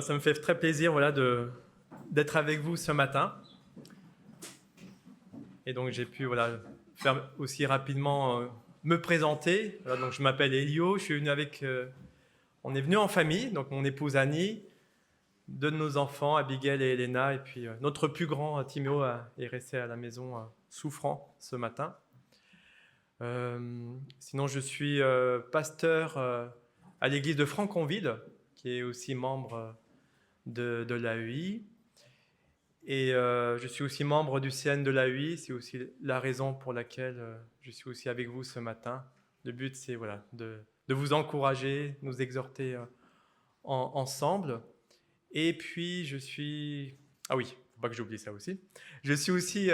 Ça me fait très plaisir d'être avec vous ce matin. Et donc j'ai pu faire aussi rapidement me présenter. Donc je m'appelle Elio, je suis venu on est venu en famille, donc mon épouse Annie, deux de nos enfants, Abigail et Elena, et puis notre plus grand, Timéo, est resté à la maison souffrant ce matin. Sinon je suis pasteur à l'église de Franconville, qui est aussi membre de l'AEI. Et je suis aussi membre du CN de l'AEI, c'est aussi la raison pour laquelle je suis aussi avec vous ce matin. Le but, c'est de vous encourager, nous exhorter ensemble. Et puis, Ah oui, faut pas que j'oublie ça aussi. Je suis aussi...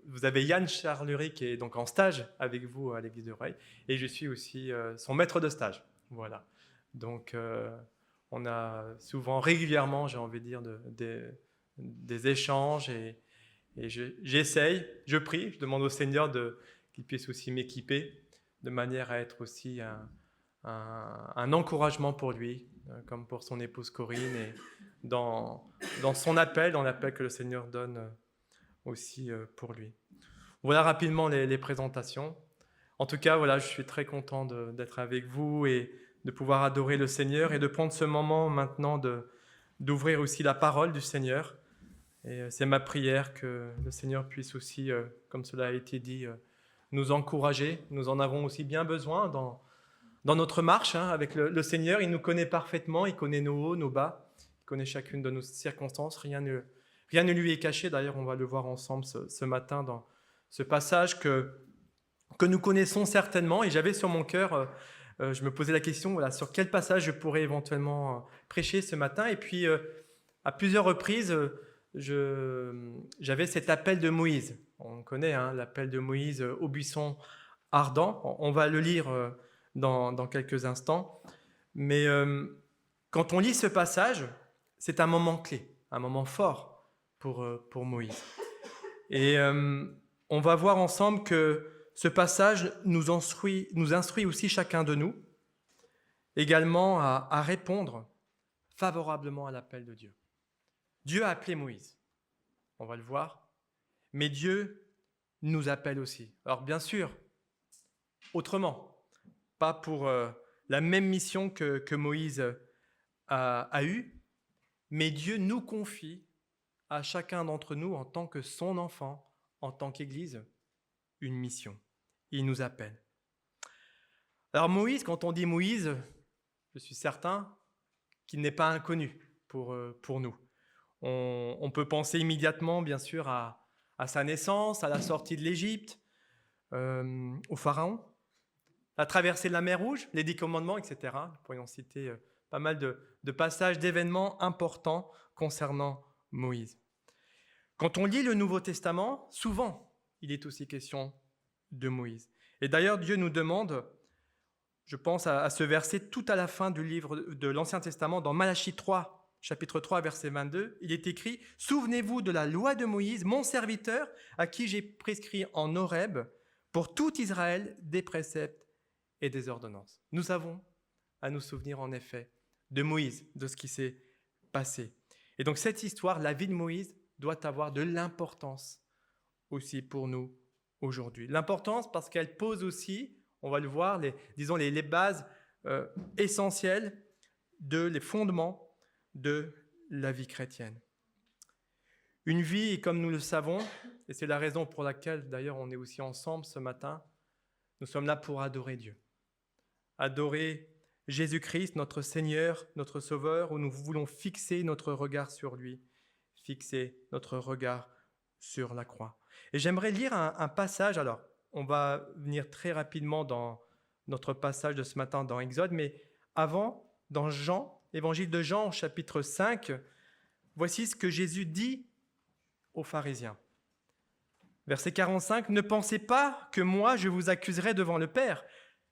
vous avez Yann Charlery qui est donc en stage avec vous à l'Église de Rueil, et je suis aussi son maître de stage. Voilà. Donc, on a souvent, régulièrement, j'ai envie de dire, des échanges et j'essaye, je prie, je demande au Seigneur qu'il puisse aussi m'équiper de manière à être aussi un encouragement pour lui, comme pour son épouse Corinne, et dans son appel, dans l'appel que le Seigneur donne aussi pour lui. Voilà rapidement les présentations. En tout cas, je suis très content d'être avec vous et de pouvoir adorer le Seigneur et de prendre ce moment maintenant d'ouvrir aussi la parole du Seigneur. Et c'est ma prière que le Seigneur puisse aussi, comme cela a été dit, nous encourager. Nous en avons aussi bien besoin dans notre marche avec le Seigneur. Il nous connaît parfaitement, il connaît nos hauts, nos bas, il connaît chacune de nos circonstances. Rien ne lui est caché. D'ailleurs, on va le voir ensemble ce matin dans ce passage que nous connaissons certainement. Et j'avais sur mon cœur, je me posais la question, sur quel passage je pourrais éventuellement prêcher ce matin. Et puis, à plusieurs reprises, j'avais cet appel de Moïse. On connaît l'appel de Moïse au buisson ardent. On va le lire dans quelques instants. Mais quand on lit ce passage, c'est un moment clé, un moment fort pour Moïse. Et on va voir ensemble que ce passage nous instruit aussi chacun de nous, également à répondre favorablement à l'appel de Dieu. Dieu a appelé Moïse, on va le voir, mais Dieu nous appelle aussi. Alors bien sûr, autrement, pas pour la même mission que Moïse a eue, mais Dieu nous confie à chacun d'entre nous en tant que son enfant, en tant qu'Église, une mission. Il nous appelle. Alors Moïse, quand on dit Moïse, je suis certain qu'il n'est pas inconnu pour nous. On peut penser immédiatement, bien sûr, à sa naissance, à la sortie de l'Égypte, au Pharaon, la traversée de la mer Rouge, les 10 commandements, etc. Nous pourrions citer pas mal de passages, d'événements importants concernant Moïse. Quand on lit le Nouveau Testament, souvent, il est aussi question de Moïse. Et d'ailleurs, Dieu nous demande, je pense à ce verset tout à la fin du livre de l'Ancien Testament, dans Malachie 3, chapitre 3, verset 22, il est écrit « Souvenez-vous de la loi de Moïse, mon serviteur, à qui j'ai prescrit en Horeb, pour tout Israël, des préceptes et des ordonnances. » Nous avons à nous souvenir en effet de Moïse, de ce qui s'est passé. Et donc cette histoire, la vie de Moïse, doit avoir de l'importance aussi pour nous aujourd'hui. L'importance parce qu'elle pose aussi, on va le voir, les bases essentielles, les fondements de la vie chrétienne. Une vie, comme nous le savons, et c'est la raison pour laquelle d'ailleurs on est aussi ensemble ce matin, nous sommes là pour adorer Dieu. Adorer Jésus-Christ, notre Seigneur, notre Sauveur, où nous voulons fixer notre regard sur lui, fixer notre regard sur la croix. Et j'aimerais lire un passage, alors on va venir très rapidement dans notre passage de ce matin dans Exode, mais avant, dans Jean, évangile de Jean, chapitre 5, voici ce que Jésus dit aux pharisiens. Verset 45, « Ne pensez pas que moi je vous accuserai devant le Père.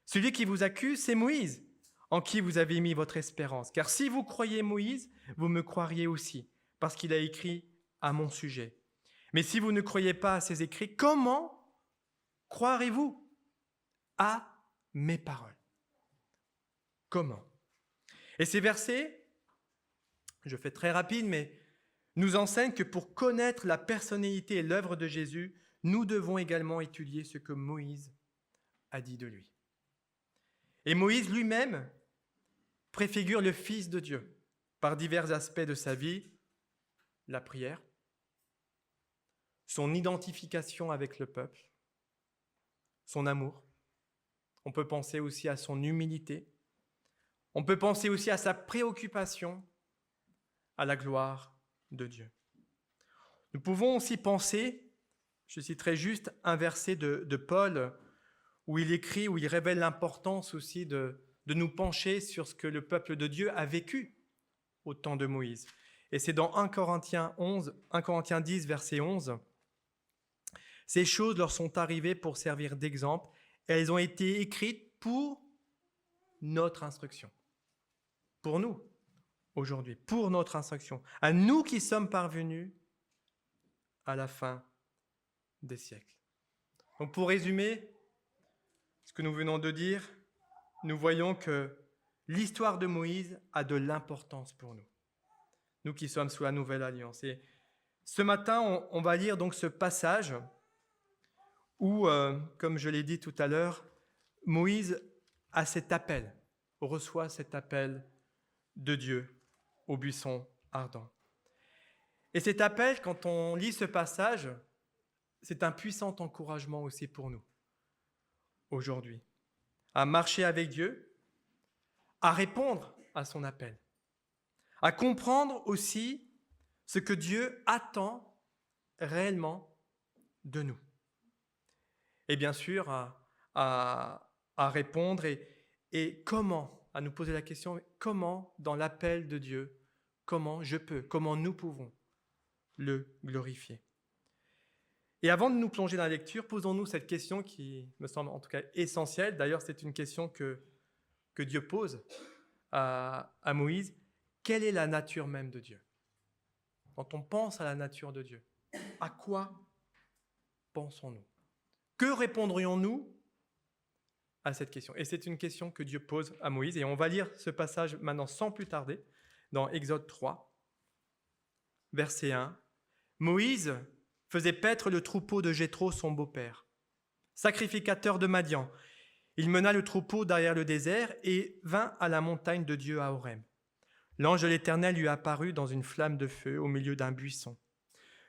Celui qui vous accuse, c'est Moïse, en qui vous avez mis votre espérance. Car si vous croyez Moïse, vous me croiriez aussi, parce qu'il a écrit à mon sujet. Mais si vous ne croyez pas à ses écrits, comment croirez-vous à mes paroles ?» Comment ? Et ces versets je fais très rapide, mais nous enseigne que pour connaître la personnalité et l'œuvre de Jésus, nous devons également étudier ce que Moïse a dit de lui. Et Moïse lui-même préfigure le Fils de Dieu par divers aspects de sa vie, la prière, son identification avec le peuple, son amour. On peut penser aussi à son humilité. On peut penser aussi à sa préoccupation à la gloire de Dieu. Nous pouvons aussi penser, je citerai juste un verset de Paul où il écrit, où il révèle l'importance aussi de nous pencher sur ce que le peuple de Dieu a vécu au temps de Moïse. Et c'est dans 1 Corinthiens 10, verset 11. « Ces choses leur sont arrivées pour servir d'exemple, et elles ont été écrites pour notre instruction. » Pour nous, aujourd'hui, pour notre instruction. À nous qui sommes parvenus à la fin des siècles. Donc pour résumer ce que nous venons de dire, nous voyons que l'histoire de Moïse a de l'importance pour nous. Nous qui sommes sous la nouvelle alliance. Et ce matin, on va lire donc ce passage où, comme je l'ai dit tout à l'heure, Moïse a cet appel, reçoit cet appel de Dieu au buisson ardent. Et cet appel, quand on lit ce passage, c'est un puissant encouragement aussi pour nous, aujourd'hui, à marcher avec Dieu, à répondre à son appel, à comprendre aussi ce que Dieu attend réellement de nous. Et bien sûr, à répondre et comment, à nous poser la question, comment dans l'appel de Dieu, comment nous pouvons le glorifier. Et avant de nous plonger dans la lecture, posons-nous cette question qui me semble en tout cas essentielle. D'ailleurs, c'est une question que Dieu pose à Moïse. Quelle est la nature même de Dieu ? Quand on pense à la nature de Dieu, à quoi pensons-nous ? Que répondrions-nous à cette question ? Et c'est une question que Dieu pose à Moïse. Et on va lire ce passage maintenant sans plus tarder, dans Exode 3, verset 1. Moïse faisait paître le troupeau de Jéthro, son beau-père, sacrificateur de Madian. Il mena le troupeau derrière le désert et vint à la montagne de Dieu à Horeb. L'ange de l'Éternel lui apparut dans une flamme de feu au milieu d'un buisson.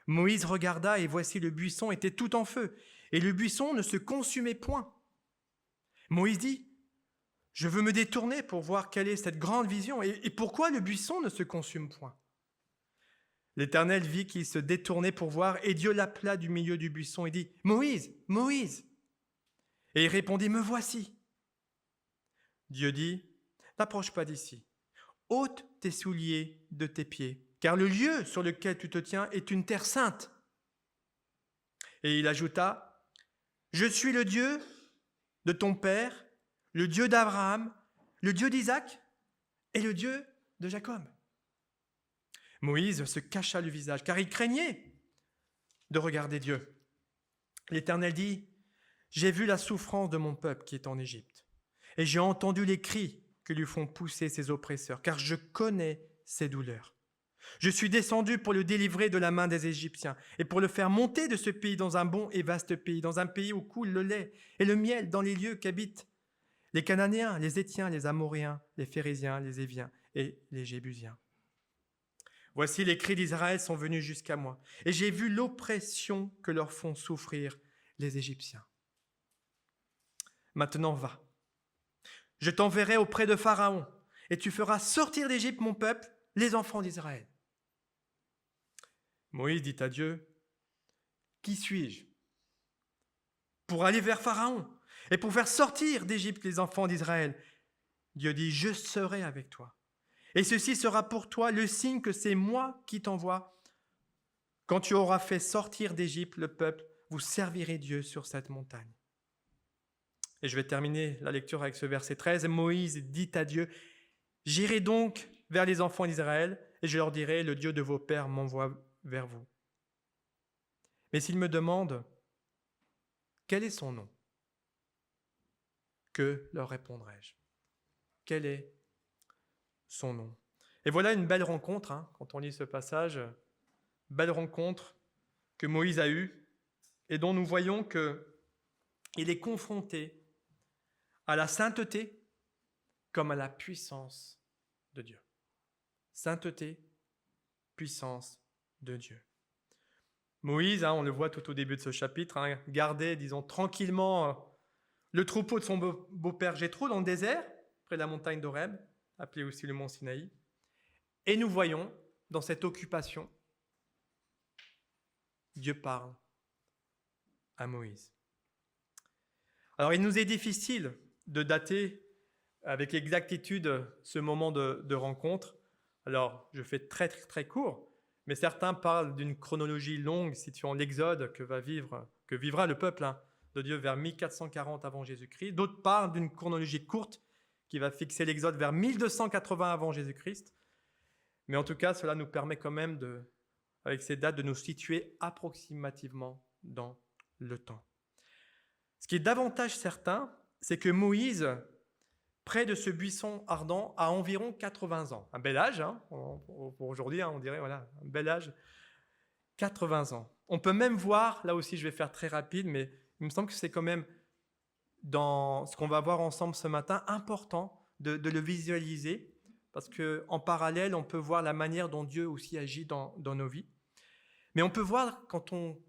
Moïse regarda et voici le buisson était tout en feu et le buisson ne se consumait point. Moïse dit, « Je veux me détourner pour voir quelle est cette grande vision et pourquoi le buisson ne se consume point. » L'Éternel vit qu'il se détournait pour voir, et Dieu l'appela du milieu du buisson et dit, « Moïse, Moïse !» Et il répondit, « Me voici. » Dieu dit, « N'approche pas d'ici. Ôte tes souliers de tes pieds, car le lieu sur lequel tu te tiens est une terre sainte. » Et il ajouta, « Je suis le Dieu de ton père, le Dieu d'Abraham, le Dieu d'Isaac et le Dieu de Jacob. » Moïse se cacha le visage, car il craignait de regarder Dieu. L'Éternel dit, « J'ai vu la souffrance de mon peuple qui est en Égypte, et j'ai entendu les cris que lui font pousser ses oppresseurs, car je connais ses douleurs. Je suis descendu pour le délivrer de la main des Égyptiens, et pour le faire monter de ce pays dans un bon et vaste pays, dans un pays où coule le lait et le miel, dans les lieux qu'habitent les Cananéens, les Héthiens, les Amoréens, les Phéréziens, les Éviens et les Jébusiens. Voici les cris d'Israël sont venus jusqu'à moi, et j'ai vu l'oppression que leur font souffrir les Égyptiens. Maintenant va, je t'enverrai auprès de Pharaon, et tu feras sortir d'Égypte mon peuple, les enfants d'Israël. » Moïse dit à Dieu, « Qui suis-je pour aller vers Pharaon et pour faire sortir d'Égypte les enfants d'Israël ?» Dieu dit, « Je serai avec toi. Et ceci sera pour toi le signe que c'est moi qui t'envoie. Quand tu auras fait sortir d'Égypte le peuple, vous servirez Dieu sur cette montagne. » Et je vais terminer la lecture avec ce verset 13. Moïse dit à Dieu, « J'irai donc vers les enfants d'Israël et je leur dirai, le Dieu de vos pères m'envoie vers vous. Mais s'ils me demandent, quel est son nom ? Que leur répondrai-je ? Quel est son nom ? Et voilà une belle rencontre, quand on lit ce passage, belle rencontre que Moïse a eue et dont nous voyons qu'il est confronté à la sainteté comme à la puissance de Dieu. Sainteté, puissance de Dieu. Moïse, on le voit tout au début de ce chapitre, gardait, disons, tranquillement le troupeau de son beau-père Jéthro dans le désert, près de la montagne d'Horeb, appelée aussi le mont Sinaï. Et nous voyons, dans cette occupation, Dieu parle à Moïse. Alors, il nous est difficile de dater avec exactitude ce moment de rencontre. Alors, je fais très, très, très court, mais certains parlent d'une chronologie longue situant l'Exode que vivra le peuple de Dieu vers 1440 avant Jésus-Christ. D'autres parlent d'une chronologie courte qui va fixer l'Exode vers 1280 avant Jésus-Christ. Mais en tout cas, cela nous permet quand même, avec ces dates, de nous situer approximativement dans le temps. Ce qui est davantage certain, c'est que Moïse, près de ce buisson ardent, a environ 80 ans. Un bel âge, pour aujourd'hui, on dirait, voilà, un bel âge. 80 ans. On peut même voir, là aussi je vais faire très rapide, mais il me semble que c'est quand même, dans ce qu'on va voir ensemble ce matin, important de le visualiser, parce qu'en parallèle, on peut voir la manière dont Dieu aussi agit dans nos vies. Mais on peut voir, quand on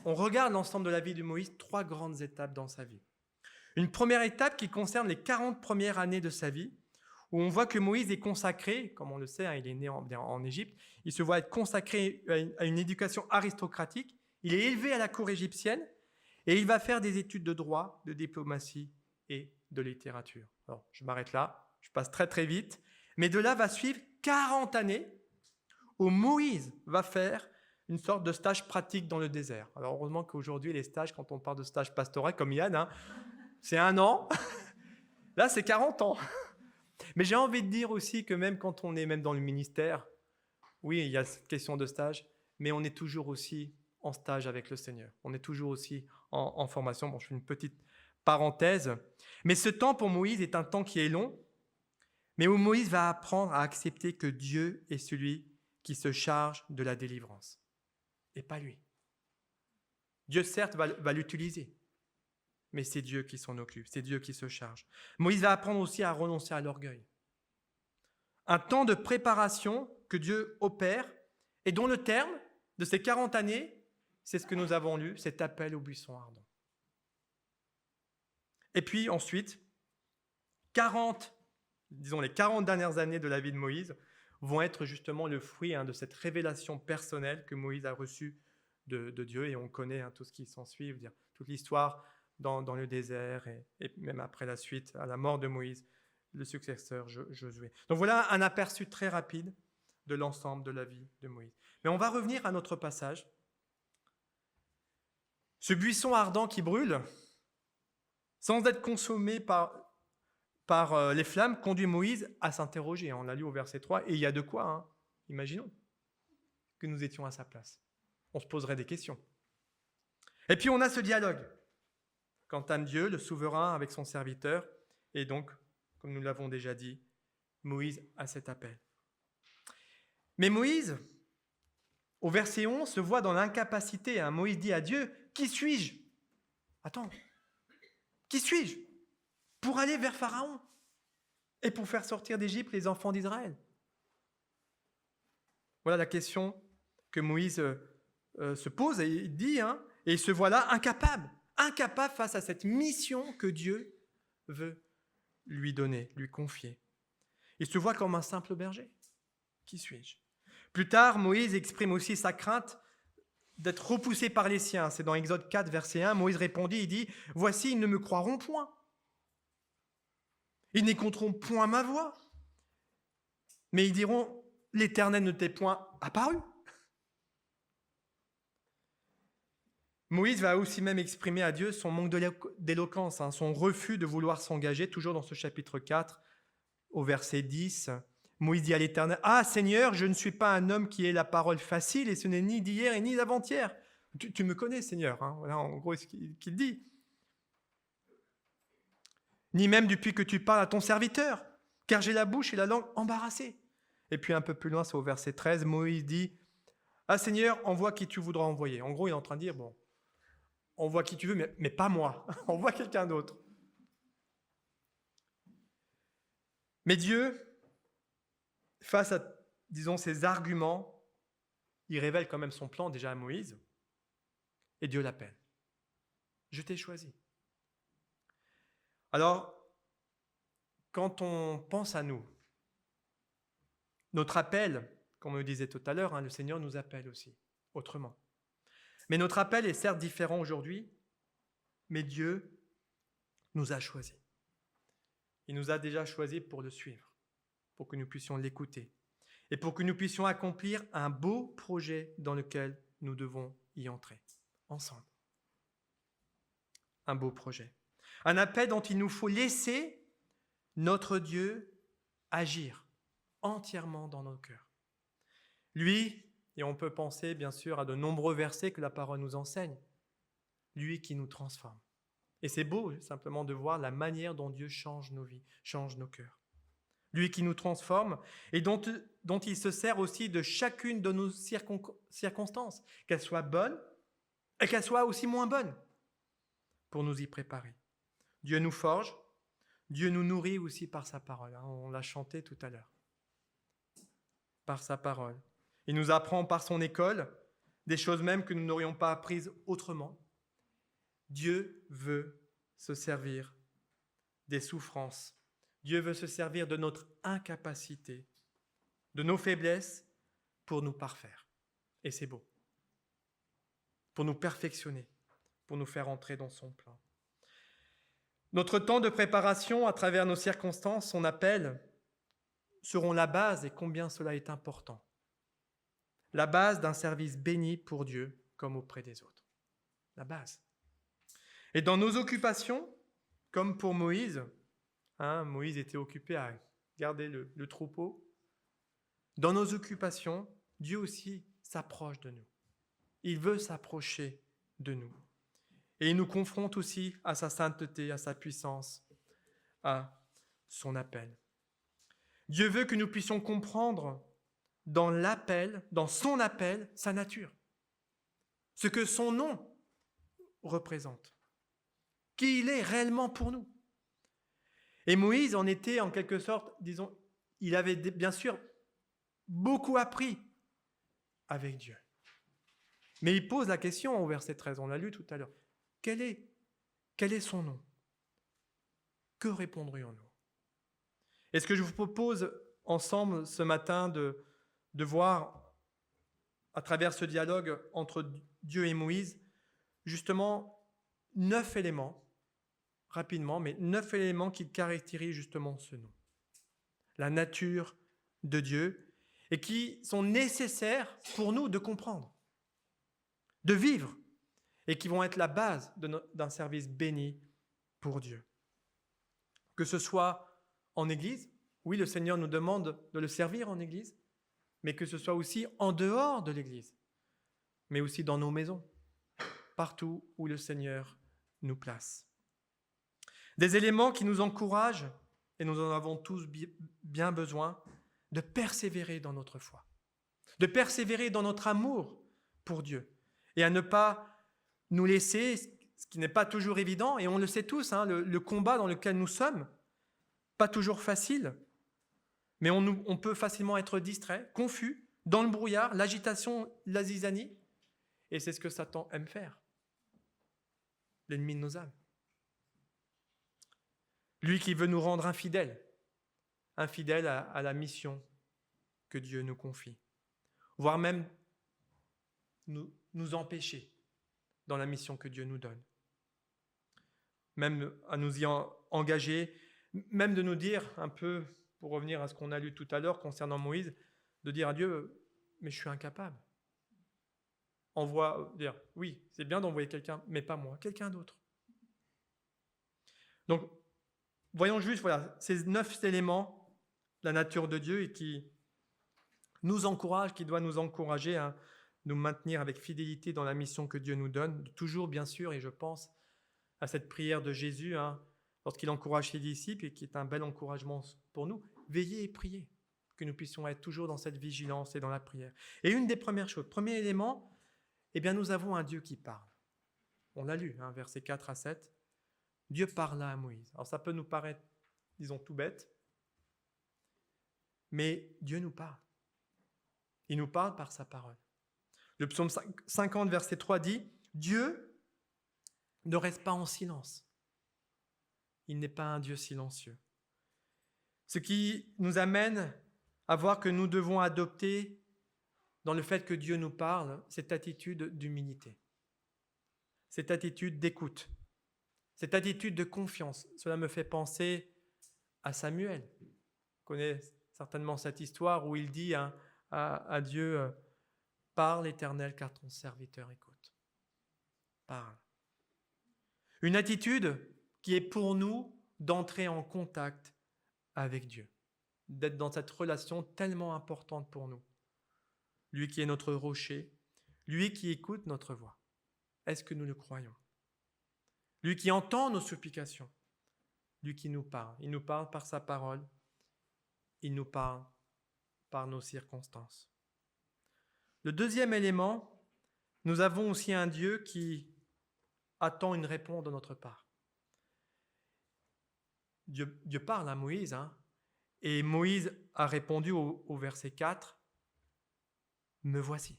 regarde l'ensemble de la vie de Moïse, 3 grandes étapes dans sa vie. Une première étape qui concerne les 40 premières années de sa vie, où on voit que Moïse est consacré, comme on le sait, il est né en Égypte, il se voit être consacré à une éducation aristocratique, il est élevé à la cour égyptienne, et il va faire des études de droit, de diplomatie et de littérature. Alors, je m'arrête là, je passe très très vite, mais de là va suivre 40 années où Moïse va faire une sorte de stage pratique dans le désert. Alors heureusement qu'aujourd'hui, les stages, quand on parle de stage pastoral, comme Yann, c'est 1 an. Là, c'est 40 ans. Mais j'ai envie de dire aussi que même quand on est même dans le ministère, oui, il y a cette question de stage, mais on est toujours aussi en stage avec le Seigneur. On est toujours aussi en formation. Bon, je fais une petite parenthèse. Mais ce temps pour Moïse est un temps qui est long, mais où Moïse va apprendre à accepter que Dieu est celui qui se charge de la délivrance, et pas lui. Dieu, certes, va l'utiliser, mais c'est Dieu qui s'en occupe, c'est Dieu qui se charge. Moïse va apprendre aussi à renoncer à l'orgueil. Un temps de préparation que Dieu opère et dont le terme de ces 40 années, c'est ce que nous avons lu, cet appel au buisson ardent. Et puis ensuite, les 40 dernières années de la vie de Moïse vont être justement le fruit de cette révélation personnelle que Moïse a reçue de Dieu, et on connaît tout ce qui s'ensuit, toute l'histoire dans le désert et même après la suite, à la mort de Moïse, le successeur Josué. Donc voilà un aperçu très rapide de l'ensemble de la vie de Moïse. Mais on va revenir à notre passage. Ce buisson ardent qui brûle, sans être consommé par les flammes, conduit Moïse à s'interroger. On l'a lu au verset 3, et il y a de quoi, imaginons que nous étions à sa place. On se poserait des questions. Et puis on a ce dialogue qu'entame Dieu, le souverain, avec son serviteur, et donc, comme nous l'avons déjà dit, Moïse a cet appel. Mais Moïse, au verset 11, se voit dans l'incapacité. Moïse dit à Dieu, « Qui suis-je » Attends, qui suis-je pour aller vers Pharaon et pour faire sortir d'Égypte les enfants d'Israël? Voilà la question que Moïse se pose, et il dit, et il se voit là incapable face à cette mission que Dieu veut lui donner, lui confier. Il se voit comme un simple berger. Qui suis-je? Plus tard, Moïse exprime aussi sa crainte d'être repoussé par les siens. C'est dans Exode 4, verset 1, Moïse répondit, il dit, « Voici, ils ne me croiront point. Ils n'écouteront point ma voix. Mais ils diront, l'Éternel ne t'est point apparu. » Moïse va aussi même exprimer à Dieu son manque d'éloquence, son refus de vouloir s'engager, toujours dans ce chapitre 4, au verset 10. Moïse dit à l'Éternel, « Ah Seigneur, je ne suis pas un homme qui ait la parole facile, et ce n'est ni d'hier et ni d'avant-hier. » Tu me connais, Seigneur, voilà en gros ce qu'il dit. « Ni même depuis que tu parles à ton serviteur, car j'ai la bouche et la langue embarrassées. » Et puis un peu plus loin, c'est au verset 13, Moïse dit « Ah Seigneur, envoie qui tu voudras envoyer. » En gros, il est en train de dire « Bon, envoie qui tu veux, mais pas moi. Envoie quelqu'un d'autre. » Mais Dieu, face à, disons, ces arguments, il révèle quand même son plan déjà à Moïse. Et Dieu l'appelle. « Je t'ai choisi. » Alors, quand on pense à nous, notre appel, comme on le disait tout à l'heure, le Seigneur nous appelle aussi, autrement. Mais notre appel est certes différent aujourd'hui, mais Dieu nous a choisis. Il nous a déjà choisis pour le suivre, pour que nous puissions l'écouter et pour que nous puissions accomplir un beau projet dans lequel nous devons y entrer, ensemble. Un beau projet. Un appel dont il nous faut laisser notre Dieu agir entièrement dans nos cœurs. Lui, et on peut penser bien sûr à de nombreux versets que la parole nous enseigne, lui qui nous transforme. Et c'est beau simplement de voir la manière dont Dieu change nos vies, change nos cœurs. Lui qui nous transforme et dont il se sert aussi de chacune de nos circonstances, qu'elles soient bonnes et qu'elles soient aussi moins bonnes, pour nous y préparer. Dieu nous forge, Dieu nous nourrit aussi par sa parole. On l'a chanté tout à l'heure. Par sa parole. Il nous apprend par son école des choses même que nous n'aurions pas apprises autrement. Dieu veut se servir des souffrances. Dieu veut se servir de notre incapacité, de nos faiblesses pour nous parfaire. Et c'est beau. Pour nous perfectionner, pour nous faire entrer dans son plan. Notre temps de préparation à travers nos circonstances, son appel, seront la base, et combien cela est important. La base d'un service béni pour Dieu comme auprès des autres. La base. Et dans nos occupations, comme pour Moïse, Moïse était occupé à garder le troupeau. Dans nos occupations, Dieu aussi s'approche de nous. Il veut s'approcher de nous. Et il nous confronte aussi à sa sainteté, à sa puissance, à son appel. Dieu veut que nous puissions comprendre dans son appel, sa nature. Ce que son nom représente. Qui il est réellement pour nous. Et Moïse en était en quelque sorte, disons, il avait bien sûr beaucoup appris avec Dieu. Mais il pose la question au verset 13, on l'a lu tout à l'heure. Quel est son nom? Que répondrions-nous? Et ce que je vous propose ensemble ce matin de voir à travers ce dialogue entre Dieu et Moïse, justement 9 éléments, rapidement, mais 9 éléments qui caractérisent justement ce nom. La nature de Dieu et qui sont nécessaires pour nous de comprendre, de vivre et qui vont être la base d'un service béni pour Dieu. Que ce soit en Église, oui, le Seigneur nous demande de le servir en Église, mais que ce soit aussi en dehors de l'Église, mais aussi dans nos maisons, partout où le Seigneur nous place. Des éléments qui nous encouragent, et nous en avons tous bien besoin, de persévérer dans notre foi, de persévérer dans notre amour pour Dieu, et à ne pas nous laisser, ce qui n'est pas toujours évident, et on le sait tous, le combat dans lequel nous sommes, pas toujours facile, mais on peut facilement être distrait, confus, dans le brouillard, l'agitation, la zizanie, et c'est ce que Satan aime faire, l'ennemi de nos âmes. Lui qui veut nous rendre infidèles à la mission que Dieu nous confie, voire même nous empêcher dans la mission que Dieu nous donne. Même à nous y engager, même de nous dire un peu, pour revenir à ce qu'on a lu tout à l'heure concernant Moïse, de dire à Dieu, mais je suis incapable. Dire, oui, c'est bien d'envoyer quelqu'un, mais pas moi, quelqu'un d'autre. Donc, voyons juste ces 9 éléments, la nature de Dieu, et qui nous encourage, qui doit nous encourager à nous maintenir avec fidélité dans la mission que Dieu nous donne, toujours bien sûr, et je pense à cette prière de Jésus, lorsqu'il encourage ses disciples, et qui est un bel encouragement pour nous, veillez et priez. que nous puissions être toujours dans cette vigilance et dans la prière. Et une des premières choses, premier élément, eh bien nous avons un Dieu qui parle. On l'a lu, versets 4 à 7. Dieu parla à Moïse. Alors ça peut nous paraître, disons, tout bête, mais Dieu nous parle. Il nous parle par sa parole. Le psaume 50, verset 3 dit, Dieu ne reste pas en silence. Il n'est pas un Dieu silencieux. Ce qui nous amène à voir que nous devons adopter, dans le fait que Dieu nous parle, cette attitude d'humilité, cette attitude d'écoute, cette attitude de confiance. Cela me fait penser à Samuel. Vous connaissez certainement cette histoire où il dit à Dieu, « Parle, Éternel, car ton serviteur écoute. » Parle. Une attitude qui est pour nous d'entrer en contact avec Dieu, d'être dans cette relation tellement importante pour nous. Lui qui est notre rocher, lui qui écoute notre voix. Est-ce que nous le croyons? Lui qui entend nos supplications, lui qui nous parle. Il nous parle par sa parole, il nous parle par nos circonstances. Le deuxième élément, nous avons aussi un Dieu qui attend une réponse de notre part. Dieu parle à Moïse, et Moïse a répondu au verset 4, « Me voici ».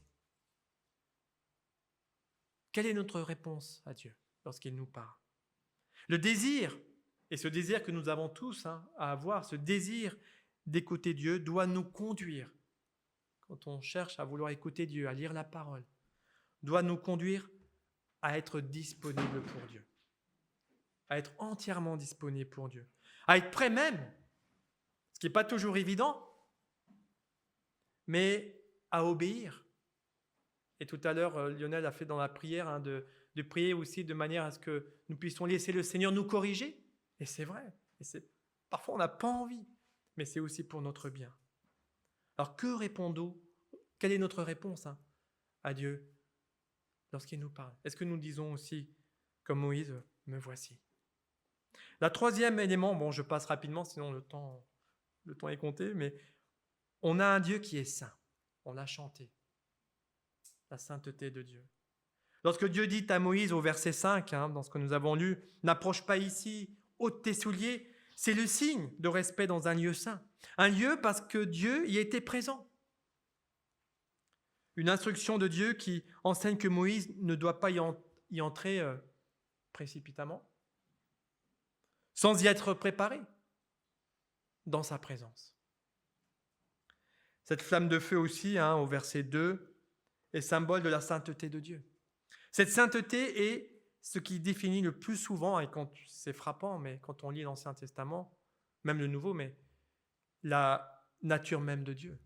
Quelle est notre réponse à Dieu lorsqu'il nous parle? Le désir, et ce désir que nous avons tous à avoir, ce désir d'écouter Dieu doit nous conduire, quand on cherche à vouloir écouter Dieu, à lire la parole, doit nous conduire à être disponible pour Dieu, à être entièrement disponible pour Dieu, à être prêt même, ce qui n'est pas toujours évident, mais à obéir. Et tout à l'heure, Lionel a fait dans la prière de prier aussi de manière à ce que nous puissions laisser le Seigneur nous corriger. Et c'est vrai. Parfois, on n'a pas envie, mais c'est aussi pour notre bien. Alors, que répondons-nous? Quelle est notre réponse à Dieu lorsqu'il nous parle? Est-ce que nous disons aussi, comme Moïse, « Me voici ». La troisième élément, je passe rapidement, sinon le temps est compté, mais on a un Dieu qui est saint. On l'a chanté. La sainteté de Dieu. Lorsque Dieu dit à Moïse au verset 5, dans ce que nous avons lu, « N'approche pas ici, ôte tes souliers », c'est le signe de respect dans un lieu saint. Un lieu parce que Dieu y était présent. Une instruction de Dieu qui enseigne que Moïse ne doit pas y entrer précipitamment, sans y être préparé dans sa présence. Cette flamme de feu aussi, au verset 2, est symbole de la sainteté de Dieu. Cette sainteté est ce qui définit le plus souvent, et quand c'est frappant, mais quand on lit l'Ancien Testament, même le Nouveau, mais la nature même de Dieu.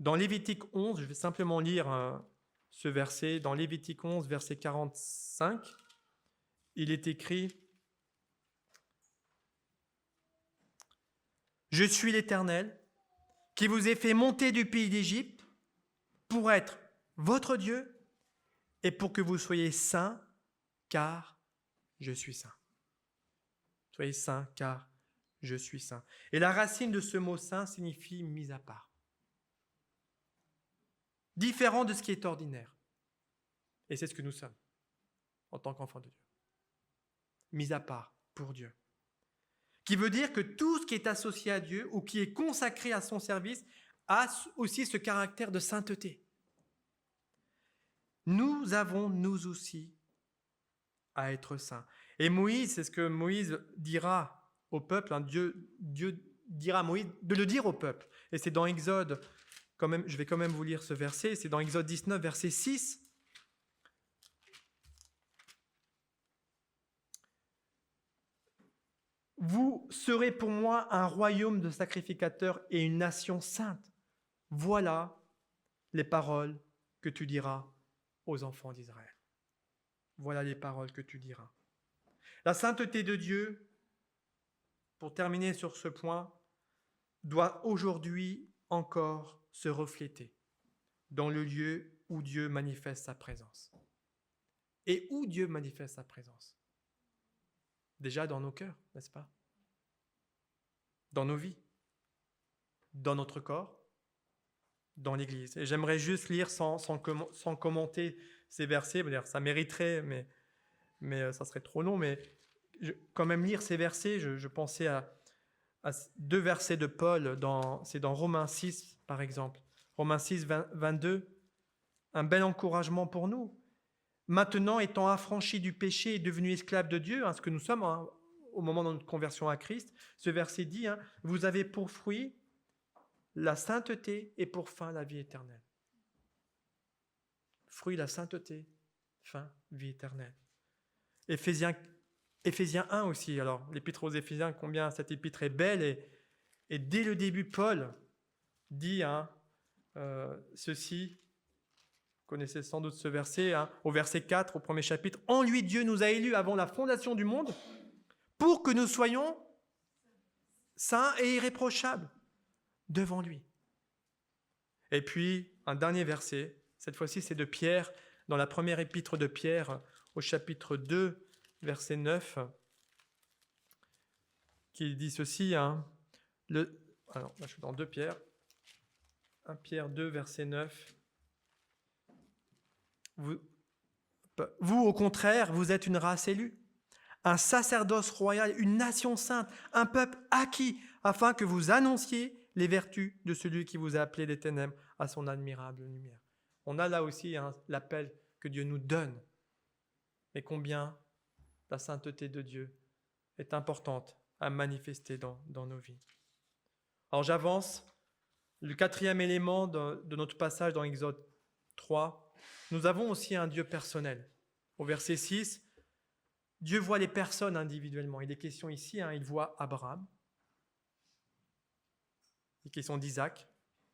Dans Lévitique 11, je vais simplement lire ce verset, dans Lévitique 11, verset 45, il est écrit « Je suis l'Éternel, qui vous ai fait monter du pays d'Égypte pour être votre Dieu et pour que vous soyez saints, car je suis saint. » Soyez saints, car je suis saint. Et la racine de ce mot saint signifie mis à part. Différent de ce qui est ordinaire. Et c'est ce que nous sommes, en tant qu'enfants de Dieu. Mis à part pour Dieu. Qui veut dire que tout ce qui est associé à Dieu ou qui est consacré à son service a aussi ce caractère de sainteté. Nous avons, nous aussi, à être saints. Et Moïse, c'est ce que Moïse dira au peuple, Dieu dira à Moïse de le dire au peuple. Et c'est dans Exode, je vais quand même vous lire ce verset, c'est dans Exode 19, verset 6. Vous serez pour moi un royaume de sacrificateurs et une nation sainte. Voilà les paroles que tu diras aux enfants d'Israël. Voilà les paroles que tu diras. La sainteté de Dieu, pour terminer sur ce point, doit aujourd'hui encore se refléter dans le lieu où Dieu manifeste sa présence. Et où Dieu manifeste sa présence? Déjà dans nos cœurs, n'est-ce pas? Dans nos vies. dans notre corps, dans l'Église. Et j'aimerais juste lire sans commenter ces versets. Ça mériterait, mais ça serait trop long. Mais quand même lire ces versets, je pensais à 2 versets de Paul. C'est dans Romains 6, par exemple. Romains 6, 22. Un bel encouragement pour nous. Maintenant, étant affranchis du péché et devenus esclaves de Dieu, ce que nous sommes au moment de notre conversion à Christ, ce verset dit, vous avez pour fruit la sainteté et pour fin la vie éternelle. Fruit, la sainteté, fin, vie éternelle. Éphésiens 1 aussi. Alors, l'épître aux Éphésiens, combien cette épître est belle. Et dès le début, Paul dit ceci. Vous connaissez sans doute ce verset, au verset 4, au premier chapitre. « En lui, Dieu nous a élus avant la fondation du monde pour que nous soyons saints et irréprochables devant lui. » Et puis, un dernier verset, cette fois-ci c'est de Pierre, dans la première épître de Pierre, au chapitre 2, verset 9, qui dit ceci. Alors, là, je suis dans 2 Pierre. 1 Pierre 2, verset 9. Vous, au contraire, vous êtes une race élue, un sacerdoce royal, une nation sainte, un peuple acquis, afin que vous annonciez les vertus de celui qui vous a appelé des ténèbres à son admirable lumière. On a là aussi l'appel que Dieu nous donne. Et combien la sainteté de Dieu est importante à manifester dans nos vies. Alors j'avance. Le 4e élément de notre passage dans Exode 3, nous avons aussi un Dieu personnel. Au verset 6, Dieu voit les personnes individuellement. Il est question ici, il voit Abraham, il est question d'Isaac,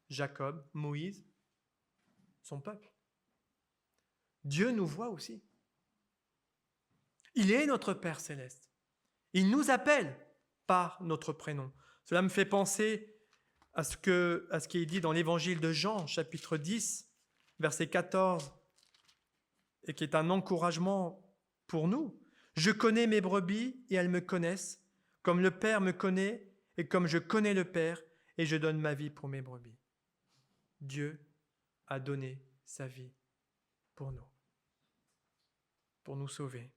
Jacob, Moïse, son peuple. Dieu nous voit aussi. Il est notre Père céleste. Il nous appelle par notre prénom. Cela me fait penser à ce qui est dit dans l'évangile de Jean, chapitre 10, verset 14, et qui est un encouragement pour nous. « Je connais mes brebis et elles me connaissent, comme le Père me connaît et comme je connais le Père, et je donne ma vie pour mes brebis. » Dieu a donné sa vie pour nous sauver.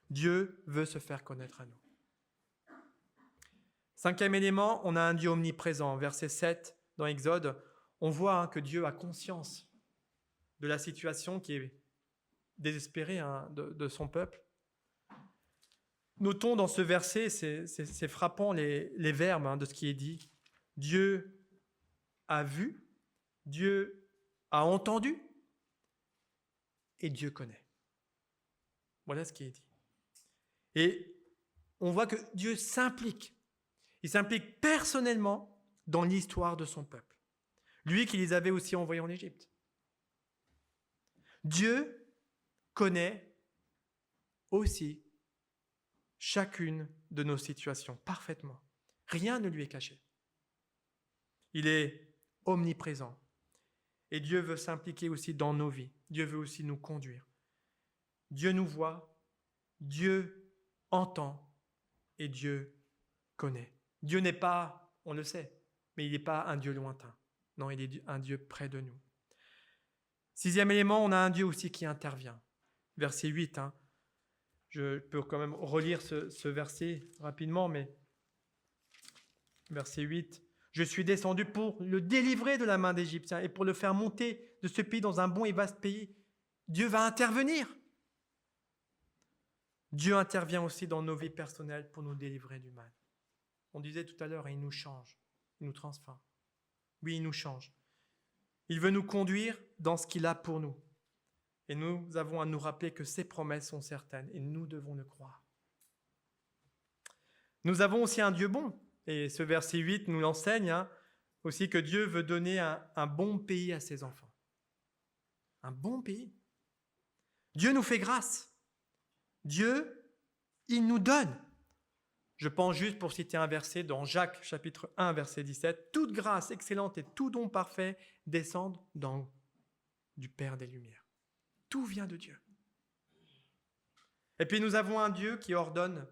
Dieu veut se faire connaître à nous. 5e élément, on a un Dieu omniprésent. Verset 7 dans Exode, on voit que Dieu a conscience de la situation qui est désespérée de son peuple. Notons dans ce verset, c'est frappant les verbes de ce qui est dit. Dieu a vu, Dieu a entendu et Dieu connaît. Voilà ce qui est dit. Et on voit que Dieu s'implique. Il s'implique personnellement dans l'histoire de son peuple. Lui qui les avait aussi envoyés en Égypte. Dieu connaît aussi chacune de nos situations parfaitement. Rien ne lui est caché. Il est omniprésent. Et Dieu veut s'impliquer aussi dans nos vies. Dieu veut aussi nous conduire. Dieu nous voit, Dieu entend et Dieu connaît. Dieu n'est pas, on le sait, mais il n'est pas un Dieu lointain. Non, il est un Dieu près de nous. 6e élément, on a un Dieu aussi qui intervient. Verset 8. Je peux quand même relire ce verset rapidement, mais verset 8. « Je suis descendu pour le délivrer de la main d'Égyptiens et pour le faire monter de ce pays dans un bon et vaste pays. » Dieu va intervenir. Dieu intervient aussi dans nos vies personnelles pour nous délivrer du mal. On disait tout à l'heure, il nous change, il nous transforme. Oui, il nous change. Il veut nous conduire dans ce qu'il a pour nous. Et nous avons à nous rappeler que ses promesses sont certaines et nous devons le croire. Nous avons aussi un Dieu bon. Et ce verset 8 nous l'enseigne aussi que Dieu veut donner un bon pays à ses enfants. Un bon pays. Dieu nous fait grâce. Dieu, il nous donne. Je pense juste pour citer un verset dans Jacques chapitre 1 verset 17. « Toute grâce excellente et tout don parfait descendent du Père des Lumières. » Tout vient de Dieu. Et puis nous avons un Dieu qui ordonne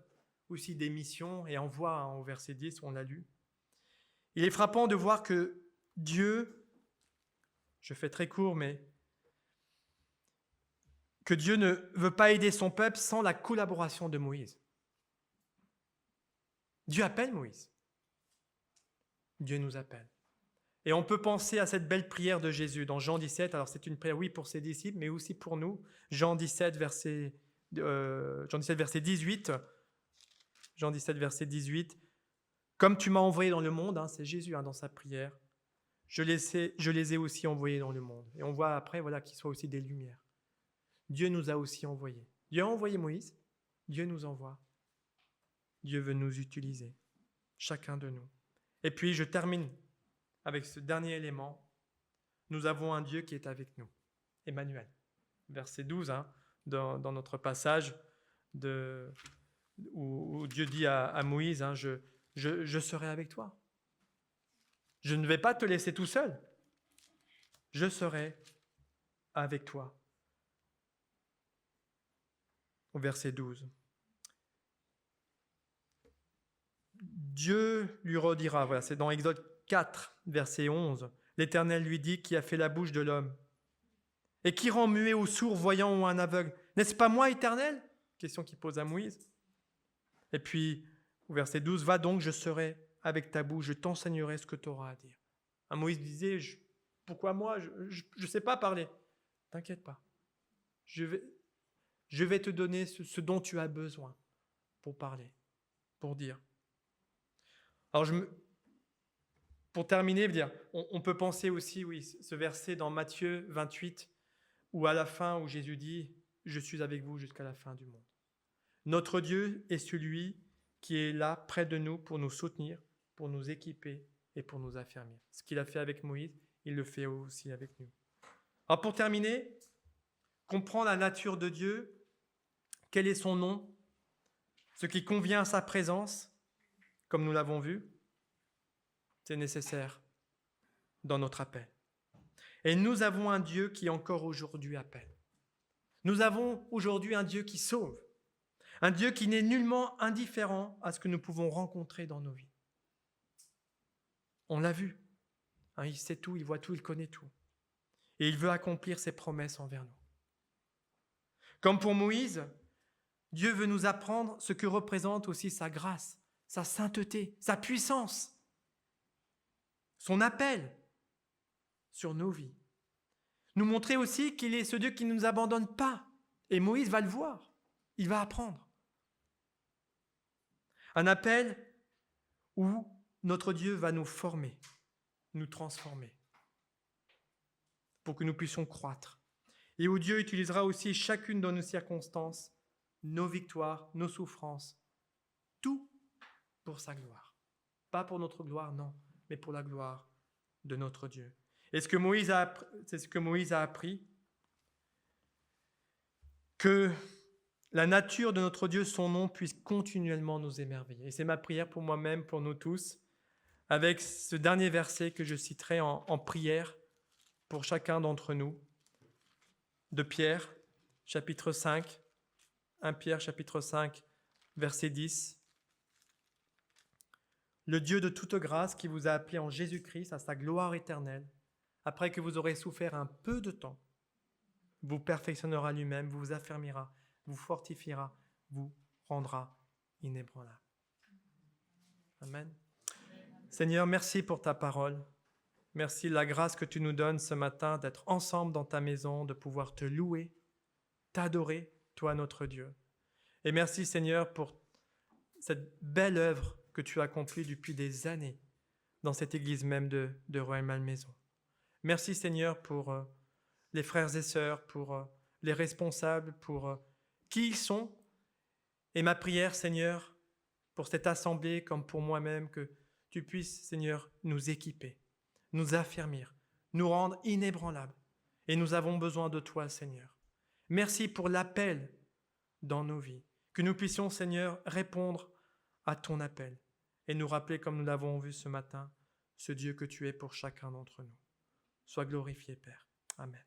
aussi des missions et envoie, au verset 10, on l'a lu. Il est frappant de voir que Dieu, je fais très court, mais que Dieu ne veut pas aider son peuple sans la collaboration de Moïse. Dieu appelle Moïse. Dieu nous appelle. Et on peut penser à cette belle prière de Jésus dans Jean 17. Alors c'est une prière, oui, pour ses disciples, mais aussi pour nous. Jean 17, verset 18. Jean 17, verset 18. Comme tu m'as envoyé dans le monde, c'est Jésus dans sa prière, je les ai aussi envoyés dans le monde. Et on voit après qu'ils soient aussi des lumières. Dieu nous a aussi envoyés. Dieu a envoyé Moïse, Dieu nous envoie. Dieu veut nous utiliser, chacun de nous. Et puis je termine avec ce dernier élément. Nous avons un Dieu qui est avec nous. Emmanuel. Verset 12, dans notre passage où Dieu dit à Moïse, je serai avec toi. Je ne vais pas te laisser tout seul. Je serai avec toi. Au verset 12. Dieu lui redira, c'est dans Exode 4, verset 11, l'Éternel lui dit qui a fait la bouche de l'homme et qui rend muet ou sourd, voyant ou un aveugle. N'est-ce pas moi, Éternel ? Question qu'il pose à Moïse. Et puis, au verset 12, va donc, je serai avec ta bouche, je t'enseignerai ce que tu auras à dire. Moïse disait, pourquoi moi ? Je ne sais pas parler. T'inquiète pas. Je vais te donner ce dont tu as besoin pour parler, pour dire. Alors, pour terminer, on peut penser aussi, ce verset dans Matthieu 28, où à la fin, où Jésus dit, je suis avec vous jusqu'à la fin du monde. Notre Dieu est celui qui est là près de nous pour nous soutenir, pour nous équiper et pour nous affermir. Ce qu'il a fait avec Moïse, il le fait aussi avec nous. Alors pour terminer, comprendre la nature de Dieu, quel est son nom, ce qui convient à sa présence, comme nous l'avons vu, c'est nécessaire dans notre appel. Et nous avons un Dieu qui encore aujourd'hui appelle. Nous avons aujourd'hui un Dieu qui sauve, un Dieu qui n'est nullement indifférent à ce que nous pouvons rencontrer dans nos vies. On l'a vu, il sait tout, il voit tout, il connaît tout. Et il veut accomplir ses promesses envers nous. Comme pour Moïse, Dieu veut nous apprendre ce que représente aussi sa grâce, sa sainteté, sa puissance, son appel sur nos vies. Nous montrer aussi qu'il est ce Dieu qui ne nous abandonne pas. Et Moïse va le voir, il va apprendre. Un appel où notre Dieu va nous former, nous transformer, pour que nous puissions croître. Et où Dieu utilisera aussi chacune de nos circonstances, nos victoires, nos souffrances, tout pour sa gloire. Pas pour notre gloire, non, mais pour la gloire de notre Dieu. Et c'est ce que Moïse a appris, que la nature de notre Dieu, son nom, puisse continuellement nous émerveiller. Et c'est ma prière pour moi-même, pour nous tous, avec ce dernier verset que je citerai en prière pour chacun d'entre nous, de Pierre, chapitre 5, 1 Pierre, chapitre 5, verset 10. Le Dieu de toute grâce qui vous a appelé en Jésus-Christ à sa gloire éternelle, après que vous aurez souffert un peu de temps, vous perfectionnera lui-même, vous affermira, vous fortifiera, vous rendra inébranlable. Amen. Seigneur, merci pour ta parole. Merci de la grâce que tu nous donnes ce matin d'être ensemble dans ta maison, de pouvoir te louer, t'adorer, toi notre Dieu. Et merci Seigneur pour cette belle œuvre que tu as accomplie depuis des années dans cette église même de Rueil-Malmaison. Merci Seigneur pour les frères et sœurs, pour les responsables, pour qui ils sont. Et ma prière Seigneur, pour cette assemblée comme pour moi-même, que tu puisses Seigneur nous équiper, nous affermir, nous rendre inébranlables. Et nous avons besoin de toi Seigneur. Merci pour l'appel dans nos vies. Que nous puissions Seigneur répondre à ton appel et nous rappeler comme nous l'avons vu ce matin, ce Dieu que tu es pour chacun d'entre nous. Sois glorifié Père. Amen.